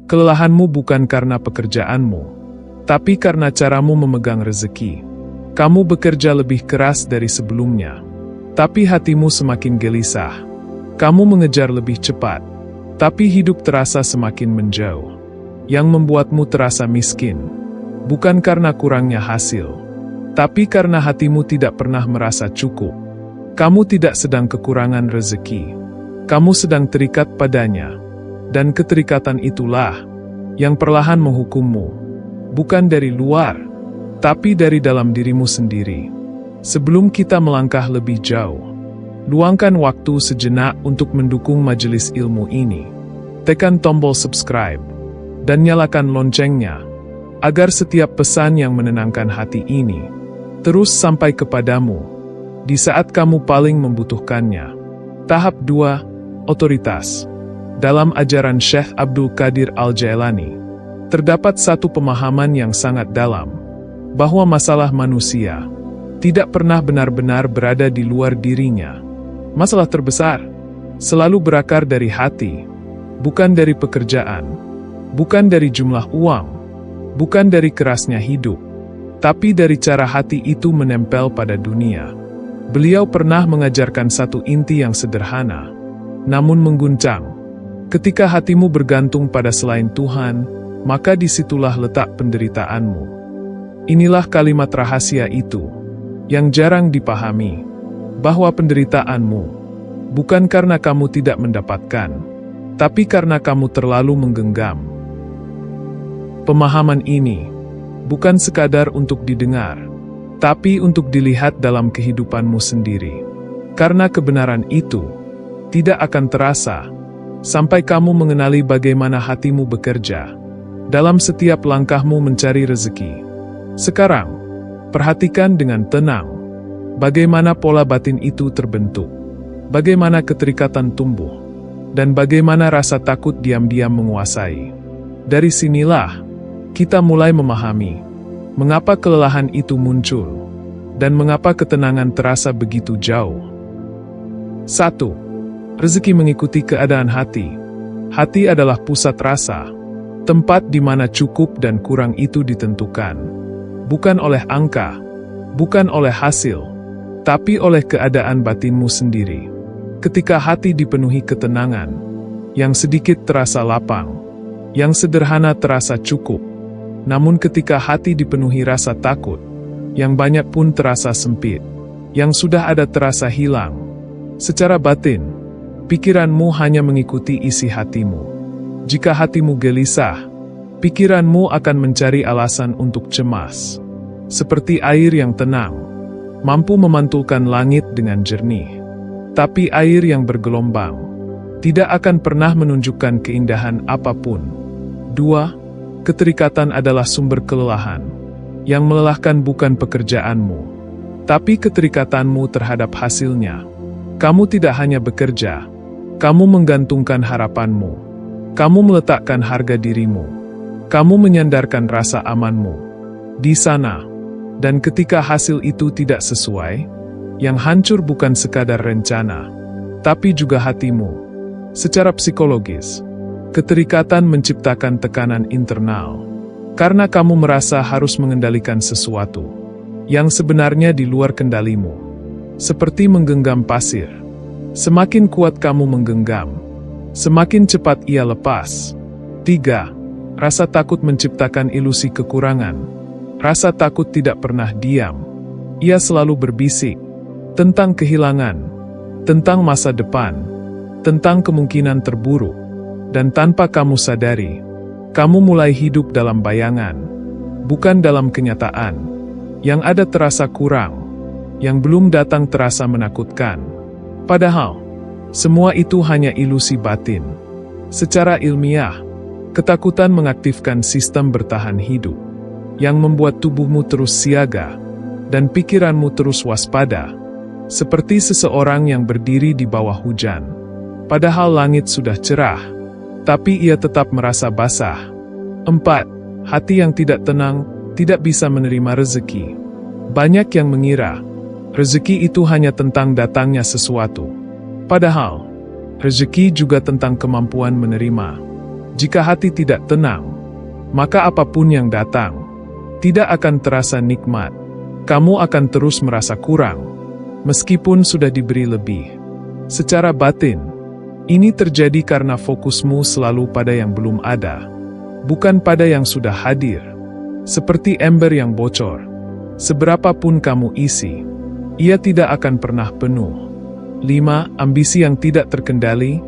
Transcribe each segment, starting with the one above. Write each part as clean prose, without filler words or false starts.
Kelelahanmu bukan karena pekerjaanmu, tapi karena caramu memegang rezeki. Kamu bekerja lebih keras dari sebelumnya, tapi hatimu semakin gelisah. Kamu mengejar lebih cepat, tapi hidup terasa semakin menjauh. Yang membuatmu terasa miskin, bukan karena kurangnya hasil, tapi karena hatimu tidak pernah merasa cukup. Kamu tidak sedang kekurangan rezeki, kamu sedang terikat padanya. Dan keterikatan itulah yang perlahan menghukummu, bukan dari luar, tapi dari dalam dirimu sendiri. Sebelum kita melangkah lebih jauh, luangkan waktu sejenak untuk mendukung majelis ilmu ini. Tekan tombol subscribe dan nyalakan loncengnya, agar setiap pesan yang menenangkan hati ini terus sampai kepadamu di saat kamu paling membutuhkannya. Tahap 2. Otoritas. Dalam ajaran Syekh Abdul Qadir Al-Jailani, terdapat satu pemahaman yang sangat dalam, bahwa masalah manusia tidak pernah benar-benar berada di luar dirinya. Masalah terbesar selalu berakar dari hati, bukan dari pekerjaan, bukan dari jumlah uang, bukan dari kerasnya hidup, tapi dari cara hati itu menempel pada dunia. Beliau pernah mengajarkan satu inti yang sederhana, namun mengguncang. Ketika hatimu bergantung pada selain Tuhan, maka disitulah letak penderitaanmu. Inilah kalimat rahasia itu, yang jarang dipahami, bahwa penderitaanmu bukan karena kamu tidak mendapatkan, tapi karena kamu terlalu menggenggam. Pemahaman ini bukan sekadar untuk didengar, tapi untuk dilihat dalam kehidupanmu sendiri. Karena kebenaran itu tidak akan terasa sampai kamu mengenali bagaimana hatimu bekerja dalam setiap langkahmu mencari rezeki. Sekarang, perhatikan dengan tenang bagaimana pola batin itu terbentuk, bagaimana keterikatan tumbuh, dan bagaimana rasa takut diam-diam menguasai. Dari sinilah kita mulai memahami mengapa kelelahan itu muncul dan mengapa ketenangan terasa begitu jauh. 1. Rezeki mengikuti keadaan hati. Hati adalah pusat rasa, tempat di mana cukup dan kurang itu ditentukan, bukan oleh angka, bukan oleh hasil, tapi oleh keadaan batinmu sendiri. Ketika hati dipenuhi ketenangan, yang sedikit terasa lapang, yang sederhana terasa cukup. Namun ketika hati dipenuhi rasa takut, yang banyak pun terasa sempit, yang sudah ada terasa hilang. Secara batin, pikiranmu hanya mengikuti isi hatimu. Jika hatimu gelisah, pikiranmu akan mencari alasan untuk cemas. Seperti air yang tenang, mampu memantulkan langit dengan jernih. Tapi air yang bergelombang tidak akan pernah menunjukkan keindahan apapun. 2. Keterikatan adalah sumber kelelahan. Yang melelahkan bukan pekerjaanmu, tapi keterikatanmu terhadap hasilnya. Kamu tidak hanya bekerja, kamu menggantungkan harapanmu, kamu meletakkan harga dirimu, kamu menyandarkan rasa amanmu di sana. Dan ketika hasil itu tidak sesuai, yang hancur bukan sekadar rencana, tapi juga hatimu. Secara psikologis, keterikatan menciptakan tekanan internal, karena kamu merasa harus mengendalikan sesuatu yang sebenarnya di luar kendalimu. Seperti menggenggam pasir. Semakin kuat kamu menggenggam, semakin cepat ia lepas. 3. Rasa takut menciptakan ilusi kekurangan. Rasa takut tidak pernah diam. Ia selalu berbisik tentang kehilangan, tentang masa depan, tentang kemungkinan terburuk. Dan tanpa kamu sadari, kamu mulai hidup dalam bayangan, bukan dalam kenyataan. Yang ada terasa kurang, yang belum datang terasa menakutkan. Padahal, semua itu hanya ilusi batin. Secara ilmiah, ketakutan mengaktifkan sistem bertahan hidup, yang membuat tubuhmu terus siaga, dan pikiranmu terus waspada, seperti seseorang yang berdiri di bawah hujan. Padahal langit sudah cerah, tapi ia tetap merasa basah. 4. Hati yang tidak tenang, tidak bisa menerima rezeki. Banyak yang mengira, rezeki itu hanya tentang datangnya sesuatu. Padahal, rezeki juga tentang kemampuan menerima. Jika hati tidak tenang, maka apapun yang datang tidak akan terasa nikmat. Kamu akan terus merasa kurang, meskipun sudah diberi lebih. Secara batin, ini terjadi karena fokusmu selalu pada yang belum ada, bukan pada yang sudah hadir. Seperti ember yang bocor, seberapapun kamu isi, ia tidak akan pernah penuh. 5. Ambisi yang tidak terkendali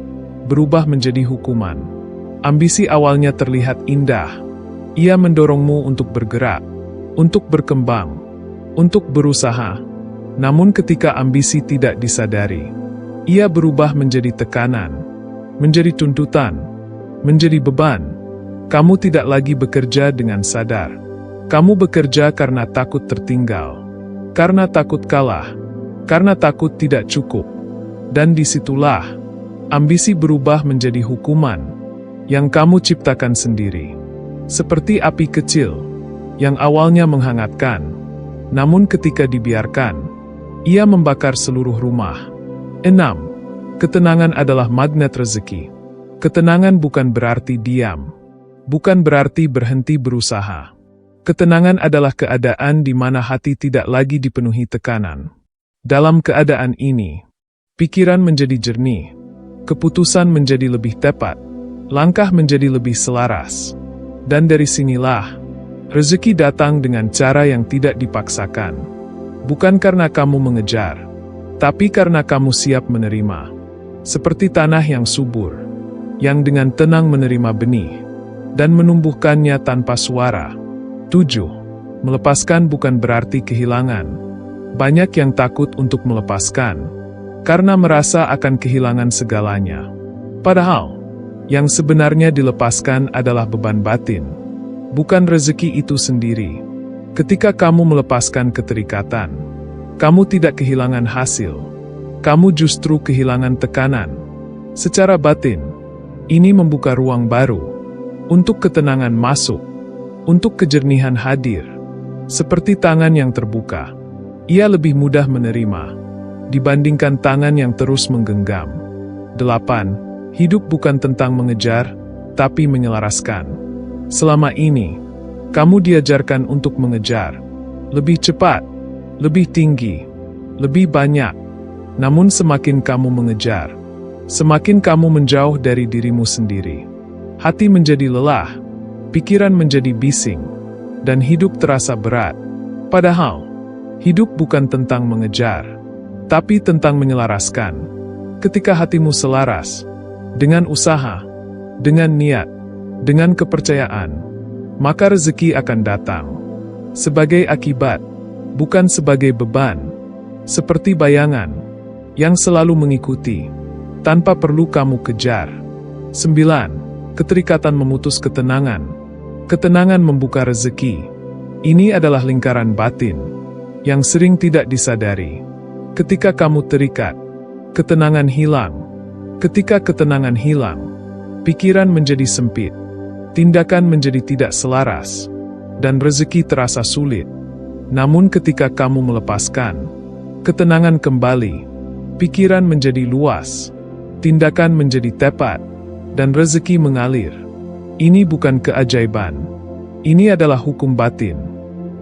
berubah menjadi hukuman. Ambisi awalnya terlihat indah. Ia mendorongmu untuk bergerak, untuk berkembang, untuk berusaha. Namun ketika ambisi tidak disadari, ia berubah menjadi tekanan, menjadi tuntutan, menjadi beban. Kamu tidak lagi bekerja dengan sadar. Kamu bekerja karena takut tertinggal, karena takut kalah, karena takut tidak cukup. Dan disitulah ambisi berubah menjadi hukuman yang kamu ciptakan sendiri. Seperti api kecil yang awalnya menghangatkan, namun ketika dibiarkan, ia membakar seluruh rumah. 6. Ketenangan adalah magnet rezeki. Ketenangan bukan berarti diam, bukan berarti berhenti berusaha. Ketenangan adalah keadaan di mana hati tidak lagi dipenuhi tekanan. Dalam keadaan ini, pikiran menjadi jernih, keputusan menjadi lebih tepat, langkah menjadi lebih selaras. Dan dari sinilah, rezeki datang dengan cara yang tidak dipaksakan. Bukan karena kamu mengejar, tapi karena kamu siap menerima. Seperti tanah yang subur, yang dengan tenang menerima benih, dan menumbuhkannya tanpa suara. 7. Melepaskan bukan berarti kehilangan. Banyak yang takut untuk melepaskan, karena merasa akan kehilangan segalanya. Padahal, yang sebenarnya dilepaskan adalah beban batin, bukan rezeki itu sendiri. Ketika kamu melepaskan keterikatan, kamu tidak kehilangan hasil, kamu justru kehilangan tekanan. Secara batin, ini membuka ruang baru, untuk ketenangan masuk, untuk kejernihan hadir. Seperti tangan yang terbuka, ia lebih mudah menerima, dibandingkan tangan yang terus menggenggam. 8. Hidup bukan tentang mengejar, tapi menyelaraskan. Selama ini, kamu diajarkan untuk mengejar. Lebih cepat, lebih tinggi, lebih banyak. Namun semakin kamu mengejar, semakin kamu menjauh dari dirimu sendiri. Hati menjadi lelah, pikiran menjadi bising, dan hidup terasa berat. Padahal, hidup bukan tentang mengejar, tapi tentang menyelaraskan. Ketika hatimu selaras, dengan usaha, dengan niat, dengan kepercayaan, maka rezeki akan datang. Sebagai akibat, bukan sebagai beban. Seperti bayangan, yang selalu mengikuti, tanpa perlu kamu kejar. 9. Keterikatan memutus ketenangan. Ketenangan membuka rezeki. Ini adalah lingkaran batin, yang sering tidak disadari. Ketika kamu terikat, ketenangan hilang. Ketika ketenangan hilang, pikiran menjadi sempit, tindakan menjadi tidak selaras, dan rezeki terasa sulit. Namun ketika kamu melepaskan, ketenangan kembali, pikiran menjadi luas, tindakan menjadi tepat, dan rezeki mengalir. Ini bukan keajaiban. Ini adalah hukum batin,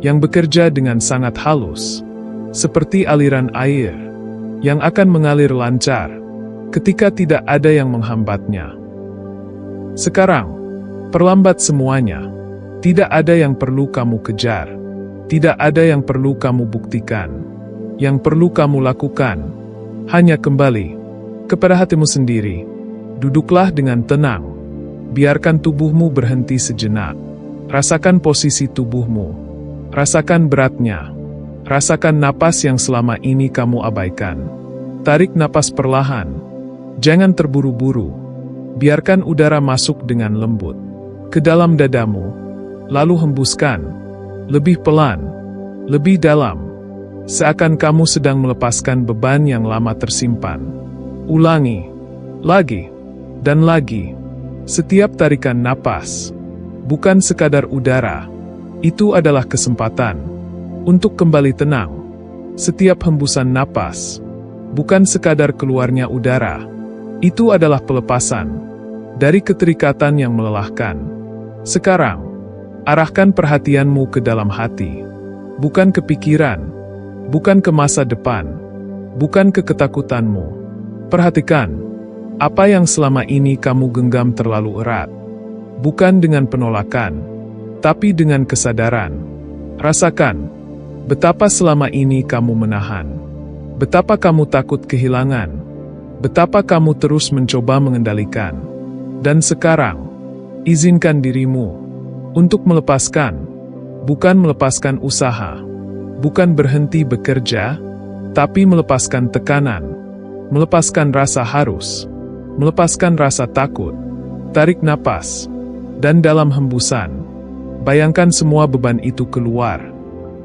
yang bekerja dengan sangat halus, seperti aliran air, yang akan mengalir lancar, ketika tidak ada yang menghambatnya. Sekarang, perlambat semuanya. Tidak ada yang perlu kamu kejar. Tidak ada yang perlu kamu buktikan. Yang perlu kamu lakukan, hanya kembali kepada hatimu sendiri. Duduklah dengan tenang. Biarkan tubuhmu berhenti sejenak. Rasakan posisi tubuhmu. Rasakan beratnya. Rasakan napas yang selama ini kamu abaikan. Tarik napas perlahan. Jangan terburu-buru, biarkan udara masuk dengan lembut ke dalam dadamu, lalu hembuskan, lebih pelan, lebih dalam, seakan kamu sedang melepaskan beban yang lama tersimpan. Ulangi, lagi, dan lagi. Setiap tarikan napas, bukan sekadar udara, itu adalah kesempatan untuk kembali tenang. Setiap hembusan napas, bukan sekadar keluarnya udara, itu adalah pelepasan. dari keterikatan yang melelahkan. Sekarang, arahkan perhatianmu ke dalam hati, bukan ke pikiran, bukan ke masa depan, bukan ke ketakutanmu. Perhatikan apa yang selama ini kamu genggam terlalu erat, bukan dengan penolakan, tapi dengan kesadaran. Rasakan betapa selama ini kamu menahan, betapa kamu takut kehilangan, betapa kamu terus mencoba mengendalikan. Dan sekarang, izinkan dirimu untuk melepaskan, bukan melepaskan usaha, bukan berhenti bekerja, tapi melepaskan tekanan, melepaskan rasa harus, melepaskan rasa takut. Tarik napas, dan dalam hembusan, bayangkan semua beban itu keluar.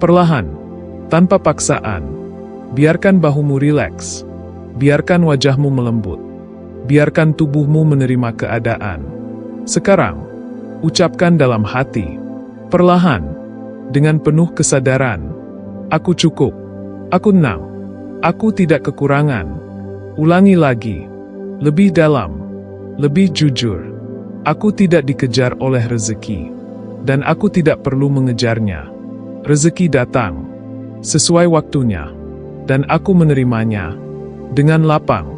Perlahan, tanpa paksaan, biarkan bahumu rileks, biarkan wajahmu melembut, biarkan tubuhmu menerima keadaan. Sekarang, ucapkan dalam hati, perlahan, dengan penuh kesadaran, aku cukup, aku tenang, aku tidak kekurangan. Ulangi lagi, lebih dalam, lebih jujur, aku tidak dikejar oleh rezeki, dan aku tidak perlu mengejarnya. Rezeki datang sesuai waktunya, dan aku menerimanya dengan lapang.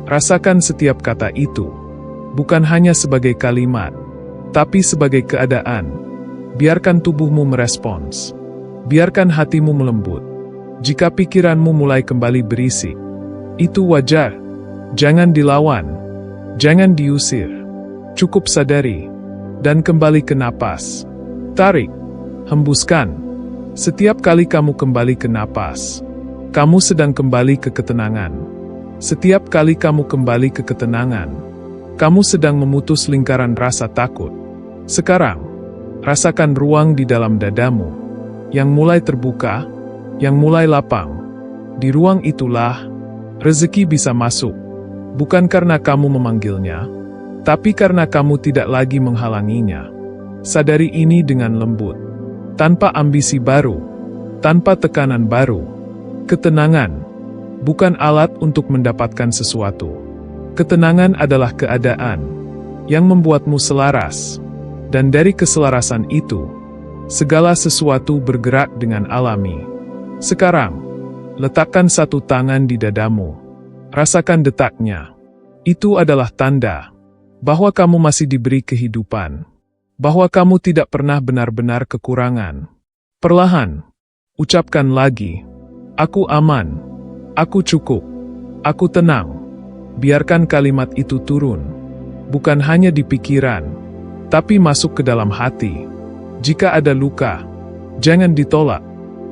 Rasakan setiap kata itu, bukan hanya sebagai kalimat, tapi sebagai keadaan. Biarkan tubuhmu merespons, biarkan hatimu melembut. Jika pikiranmu mulai kembali berisik, itu wajar. Jangan dilawan, jangan diusir. Cukup sadari, dan kembali ke napas. Tarik, hembuskan. Setiap kali kamu kembali ke napas, kamu sedang kembali ke ketenangan. Setiap kali kamu kembali ke ketenangan, kamu sedang memutus lingkaran rasa takut. Sekarang, rasakan ruang di dalam dadamu, yang mulai terbuka, yang mulai lapang. Di ruang itulah, rezeki bisa masuk, bukan karena kamu memanggilnya, tapi karena kamu tidak lagi menghalanginya. Sadari ini dengan lembut, tanpa ambisi baru, tanpa tekanan baru. Ketenangan bukan alat untuk mendapatkan sesuatu. Ketenangan adalah keadaan yang membuatmu selaras, dan dari keselarasan itu, segala sesuatu bergerak dengan alami. Sekarang, letakkan satu tangan di dadamu. Rasakan detaknya. Itu adalah tanda bahwa kamu masih diberi kehidupan, bahwa kamu tidak pernah benar-benar kekurangan. Perlahan, ucapkan lagi, aku aman, aku cukup, aku tenang. Biarkan kalimat itu turun, bukan hanya di pikiran, tapi masuk ke dalam hati. Jika ada luka, jangan ditolak.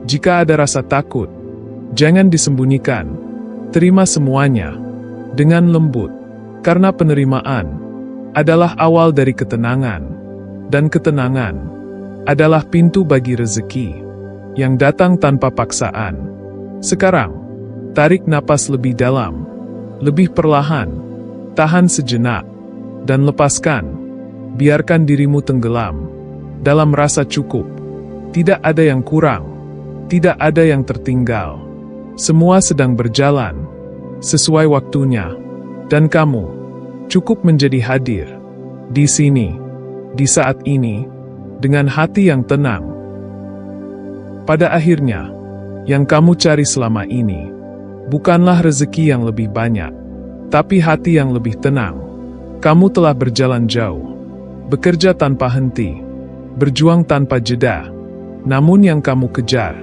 Jika ada rasa takut, jangan disembunyikan. Terima semuanya dengan lembut, karena penerimaan adalah awal dari ketenangan, dan ketenangan adalah pintu bagi rezeki yang datang tanpa paksaan. Sekarang, tarik napas lebih dalam, lebih perlahan, tahan sejenak, dan lepaskan. Biarkan dirimu tenggelam dalam rasa cukup. Tidak ada yang kurang, tidak ada yang tertinggal. Semua sedang berjalan sesuai waktunya, dan kamu cukup menjadi hadir di sini, di saat ini, dengan hati yang tenang. Pada akhirnya, yang kamu cari selama ini bukanlah rezeki yang lebih banyak, tapi hati yang lebih tenang. Kamu telah berjalan jauh, bekerja tanpa henti, berjuang tanpa jeda, namun yang kamu kejar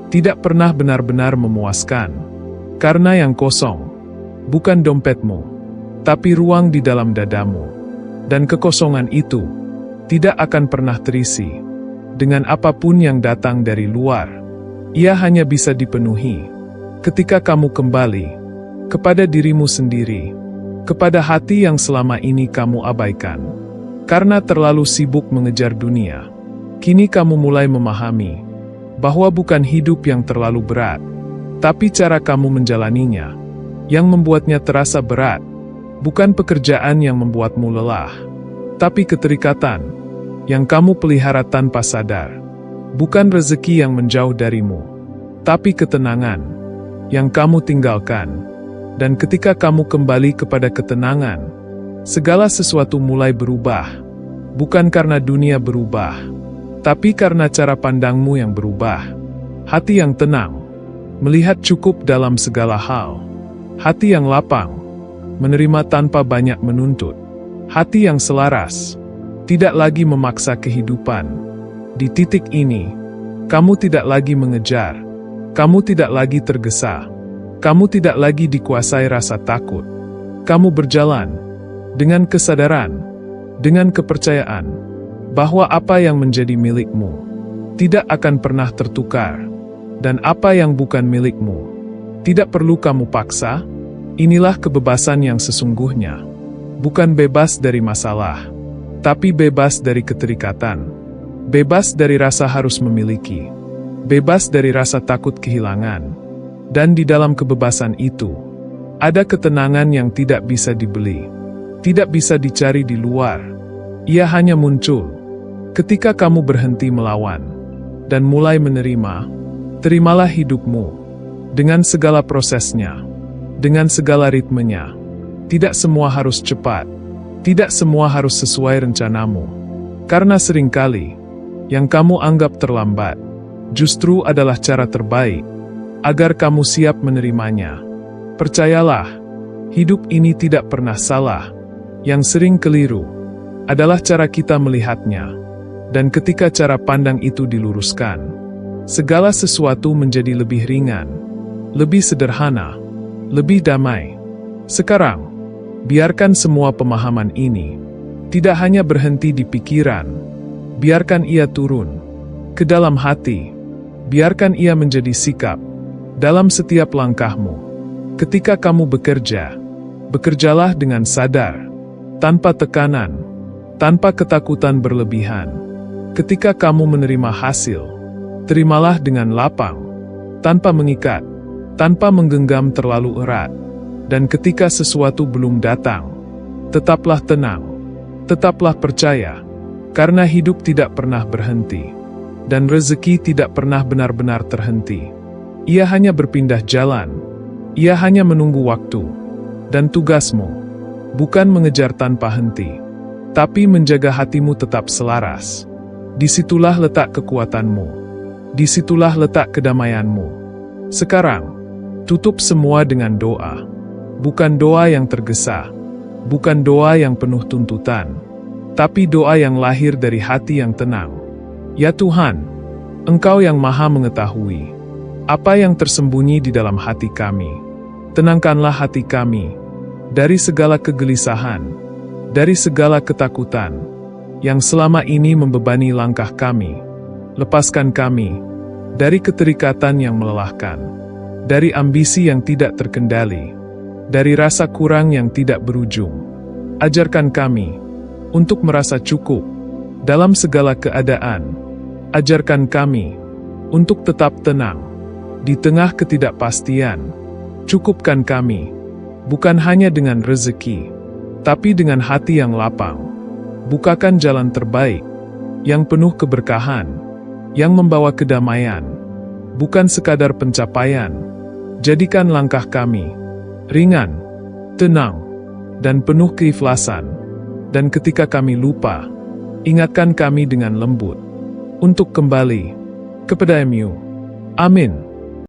tidak pernah benar-benar memuaskan, karena yang kosong bukan dompetmu, tapi ruang di dalam dadamu, dan kekosongan itu tidak akan pernah terisi dengan apapun yang datang dari luar. Ia hanya bisa dipenuhi ketika kamu kembali kepada dirimu sendiri, kepada hati yang selama ini kamu abaikan. Karena terlalu sibuk mengejar dunia, kini kamu mulai memahami bahwa bukan hidup yang terlalu berat, tapi cara kamu menjalaninya yang membuatnya terasa berat. Bukan pekerjaan yang membuatmu lelah, tapi keterikatan yang kamu pelihara tanpa sadar. Bukan rezeki yang menjauh darimu, tapi ketenangan yang kamu tinggalkan. Dan ketika kamu kembali kepada ketenangan, Segala sesuatu mulai berubah, bukan karena dunia berubah, tapi karena cara pandangmu yang berubah. Hati yang tenang, melihat cukup dalam segala hal. Hati yang lapang, menerima tanpa banyak menuntut. Hati yang selaras, tidak lagi memaksa kehidupan. Di titik ini, kamu tidak lagi mengejar, kamu tidak lagi tergesa, kamu tidak lagi dikuasai rasa takut. Kamu berjalan dengan kesadaran, dengan kepercayaan, bahwa apa yang menjadi milikmu tidak akan pernah tertukar, dan apa yang bukan milikmu tidak perlu kamu paksa. Inilah kebebasan yang sesungguhnya. Bukan bebas dari masalah, tapi bebas dari keterikatan. Bebas dari rasa harus memiliki. Bebas dari rasa takut kehilangan. Dan di dalam kebebasan itu, ada ketenangan yang tidak bisa dibeli. Tidak bisa dicari di luar. Ia hanya muncul ketika kamu berhenti melawan dan mulai menerima. Terimalah hidupmu dengan segala prosesnya, dengan segala ritmenya. Tidak semua harus cepat, tidak semua harus sesuai rencanamu. Karena seringkali, yang kamu anggap terlambat, justru adalah cara terbaik, agar kamu siap menerimanya. Percayalah, hidup ini tidak pernah salah. Yang sering keliru, adalah cara kita melihatnya. Dan ketika cara pandang itu diluruskan, segala sesuatu menjadi lebih ringan, lebih sederhana, lebih damai. Sekarang, biarkan semua pemahaman ini tidak hanya berhenti di pikiran, biarkan ia turun ke dalam hati, biarkan ia menjadi sikap dalam setiap langkahmu. Ketika kamu bekerja, bekerjalah dengan sadar, tanpa tekanan, tanpa ketakutan berlebihan. Ketika kamu menerima hasil, terimalah dengan lapang, tanpa mengikat, tanpa menggenggam terlalu erat. Dan ketika sesuatu belum datang, tetaplah tenang, tetaplah percaya, karena hidup tidak pernah berhenti, dan rezeki tidak pernah benar-benar terhenti. Ia hanya berpindah jalan, ia hanya menunggu waktu, dan tugasmu bukan mengejar tanpa henti, tapi menjaga hatimu tetap selaras. Disitulah letak kekuatanmu, disitulah letak kedamaianmu. Sekarang, tutup semua dengan doa. Bukan doa yang tergesa, bukan doa yang penuh tuntutan, tapi doa yang lahir dari hati yang tenang. Ya Tuhan, Engkau yang Maha mengetahui apa yang tersembunyi di dalam hati kami. Tenangkanlah hati kami dari segala kegelisahan, dari segala ketakutan yang selama ini membebani langkah kami. Lepaskan kami dari keterikatan yang melelahkan, dari ambisi yang tidak terkendali, dari rasa kurang yang tidak berujung. Ajarkan kami untuk merasa cukup dalam segala keadaan. Ajarkan kami untuk tetap tenang di tengah ketidakpastian. Cukupkan kami, bukan hanya dengan rezeki, tapi dengan hati yang lapang. Bukakan jalan terbaik, yang penuh keberkahan, yang membawa kedamaian, bukan sekadar pencapaian. Jadikan langkah kami ringan, tenang, dan penuh keikhlasan. Dan ketika kami lupa, ingatkan kami dengan lembut untuk kembali kepada-Mu. Amin.